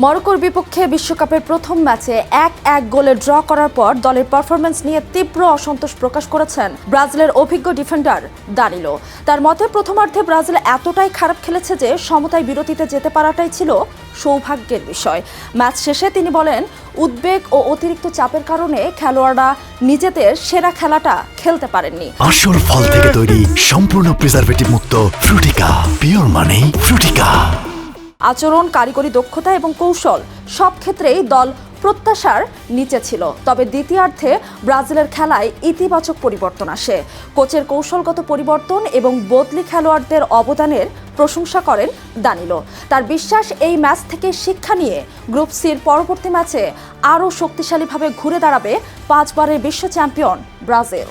মরক্কোর বিপক্ষে বিশ্বকাপের প্রথম ম্যাচে ১-১ গোলে ড্র করার পর দলের পারফরম্যান্স নিয়ে তীব্র অসন্তোষ প্রকাশ করেছেন ব্রাজিলের অভিজ্ঞ ডিফেন্ডার দানিলো। তার মতে প্রথমার্ধে ব্রাজিল এতটাই খারাপ খেলেছে যে সমতায় বিরতিতে যেতে পারাটাই ছিল সৌভাগ্যের বিষয়। ম্যাচ শেষে তিনি বলেন, উদ্বেগ ও অতিরিক্ত চাপের কারণে খেলোয়াড়রা নিজেদের সেরা খেলাটা খেলতে পারেননি। আসল ফল থেকে তৈরি সম্পূর্ণ প্রিজারভেটিভ মুক্ত ফ্রুটিকা, পিওর মানে ফ্রুটিকা। আচরণ, কারিগরি দক্ষতা এবং কৌশল সব ক্ষেত্রেই দল প্রত্যাশার নিচে ছিল। তবে দ্বিতীয়ার্ধে ব্রাজিলের খেলায় ইতিবাচক পরিবর্তন আসে। কোচের কৌশলগত পরিবর্তন এবং বদলি খেলোয়াড়দের অবদানের প্রশংসা করেন দানিলো। তার বিশ্বাস, এই ম্যাচ থেকে শিক্ষা নিয়ে গ্রুপ সির পরবর্তী ম্যাচে আরও শক্তিশালীভাবে ঘুরে দাঁড়াবে 5 বারের বিশ্ব চ্যাম্পিয়ন ব্রাজিল।